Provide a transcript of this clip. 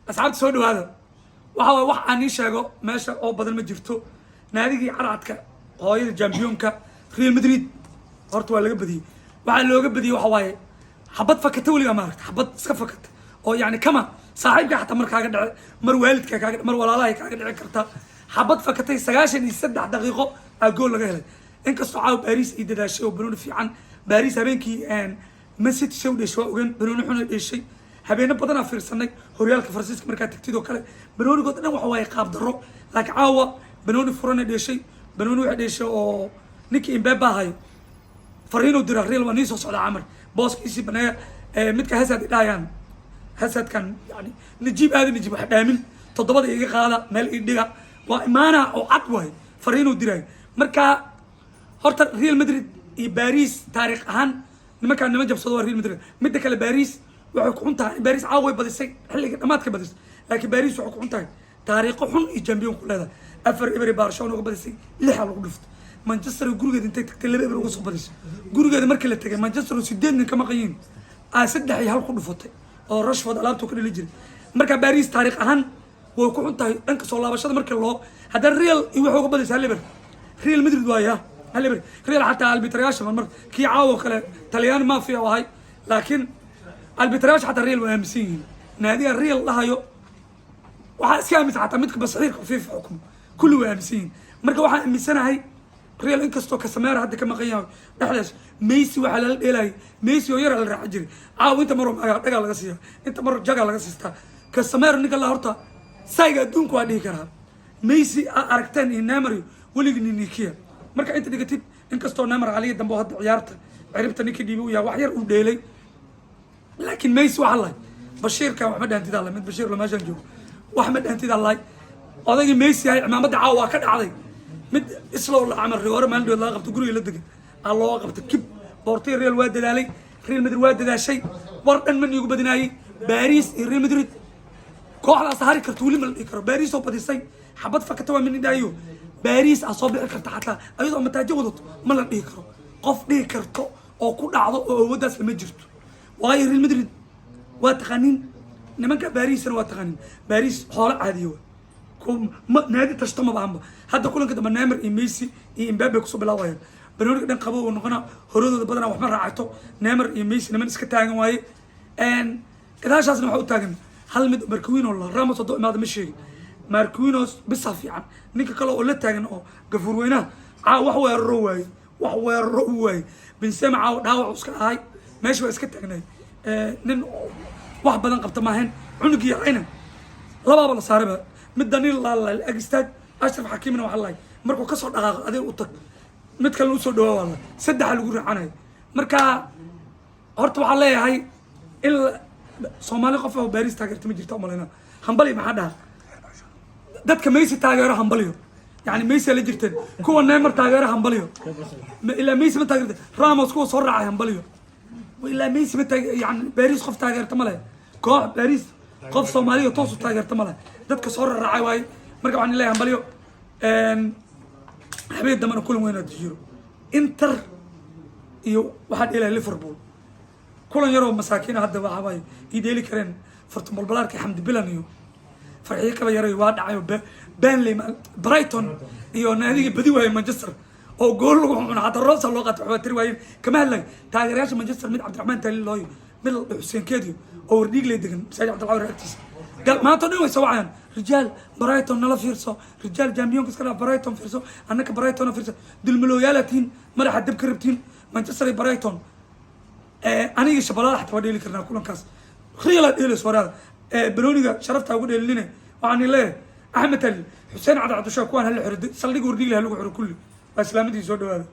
asxaabta soo dhawaada waxa way wax aan ii sheego meesha oo badan ma jirto naadigii caracadka hooyada championka Real Madrid horta waa laga badiyay waxa looga badiyay waxa waaye xabad fakata waliga ma aragta xabad iska fakata oo yani kama saaxiibka xataa mar kaaga dhacay mar waalidka kaaga mar walaalaha kaaga dhici karta xabad fakatay 93 daqiiqo aa gool laga helay inkastoo caaw Paris ay dadaashay oo banooni fiican Paris habeenkii Man City show dhashay waa ogaan banooni xun ay dhashay habeena badan aan fiirsanay horyaalka Faransiiska markaa tagtidoo kale banoonigood dhan waxa waaye qaab darro laakiin caawa banooni furan ay dhashay banooni waxa dhashay oo ninkii Mbappe hayo fariino dira Real waa nii soo socda camar booskiisii banaya midka Hazard dhayaan Hazard kan yani najib wax dhaamin todobada iga qaada meel ii dhiga waa imaana oo cad way fariino diray marka horta Real Madrid iyo Paris taariikh ahaan nimanka nima jabsado Real Madrid midda kale Paris waxay ku xuntahay Paris caaway badisay xilliga dhamaadka badisay laakiin Paris waxay ku xuntahay taariikh xun iyo champion ku leedahay afar ibri Barcelona uga badisay lix lagu dhiftay Manchester gurigeeda intay tagtay laba ibri uga soo badisay gurigeeda markii la tagay Manchester 8 nin kama qayin saddex iyo hal ku dhufatay oo Rashford alaabtu ka dhili jiray marka Paris taariikh ahaan way ku xuntahay dhanka soo laabashada markii loo hadda Real iyo wuxuu uga badisay liber Real Madrid waaya liber Real حتى البترياش مر كي عاو كلا طليان ما فيه وهاي لكن البترياش حتى الريال وامسين نادي الريال لها يو waxa iska aaminsan xataa midka basxiir khafiif xukum kullu waa aaminsan marka waxa aaminsanahay Real inkastoo ka sameeyay hadda kama qiyam dhaxlash Messi waxa la dheelay Messi oo yar la raac jiray caaw inta mar dhaga laga siiyo inta mar jaga laga siista ka sameeyay ninka la horta sayga adduunku waa dhihi karaa Messi aragteen in Neymar waliga nikiya marka inta dhigatid inkastoo Neymar caliya dambe hadda ciyaarta ciribta ninka dhiibi uu yahay wax yar uu dheelay laakiin Messi waxa la bashiirka wax ma dhaantida la mid bashiir lama joogo واحمد انت الله odayga Messi ay cimaamada caawa ka dhacday mid isla oo la amal rigoor maan la qabto guriga la degan loo qabto kib boortay Real waa dadaalay Real Madrid waa dadaashay war dhan man igu badinaayay Paris iyo Real Madrid kooxda sahari karto wali ma dhigi karo Paris oo badisay xabad fakata waa min indaayo Paris soo bixi karta xataa ayadoo mataajo wadato ma la dhigi karo qof dhigi karto oo ku dhacdo oo wadaas lama jirto waayo Real Madrid waa taqaaniin nimanka Paris waa taqaaniin Paris xoolo caadiyo ما نادي تشتم بعمر هذا كله كده نيمار ميسي امبابي كسب الأوائل بنقول كده قبوا ونقنا هرود بدنا وحنا رعته نيمار ميسي نمن اسكت تاجن واي ان كده شخص نحط تاجن هل ماركوينو ولا راموس ضد ما هذا مش شيء ماركوينوس بصافي عن نيك كلا ولا تاجن قفور وينه وحو الرواي وحو الرواي بنسمع داوع اسك هاي ماشي اسكت تاجن نن واحد بدن قبط معهن عنقي عينه لا بابا صاربه مدني الله الاجستاد اشرف حكيمنا والله markuu ka soo dhaqaaqo adeeg u tag mid kale u soo dhawo wallah saddex lagu raacanayo marka horta waxa leeyahay in Soomaali qof oo Paris taageerta ma jirto malena hambali ma dhaha dadka Messi taageero hambaliyo yani Messi la jirteen kuwa Neymar taageero hambaliyo ila Messi ma taageerta Ramos kuwa soo raacay hambaliyo ila Messi ma taageero yani Paris qof taageerta ma leh koox Paris qof Soomaaliya toos u taageerta ma leh dadka soo raacay way marka waxaan leeyahay hambaliyo habeen damana kulan weyn aad jiro Inter iyo waxa dheelay Liverpool kulan yar oo masaakiin hadda waxa way ideeli kareen Football Balaarka Xamdi Bilan iyo farxiye kaba yaray waa dhacay Burnley Brighton iyo naadiga badi way Manchester oo gool lagu xun hada Rosa loo qaato waxba tiri waayeen kama hadlay taageerayaasha Manchester mid Cabdiraxmaan Taliil looy mid Xuseen Keediyo oo wardhiig leh degan Said Cabdilaahi Raagtiis قال ما تدري سواء رجال برايتون نلا فيرسو رجال جامبيون كسكلا برايتون فيرسو أنك برايتون فيرسو دل ملويالتين ما حد بكربتين مانشستر برايتون أنا يجي شباب حتى ودي لي كرنا كلهم كاس خيال إيلس ورا بلونيجا شرفت أقول لنا وعني له أحمد حسين عبد الشاكوان هلا حرد صلي قردي له هلا كله إسلامي دي زود هذا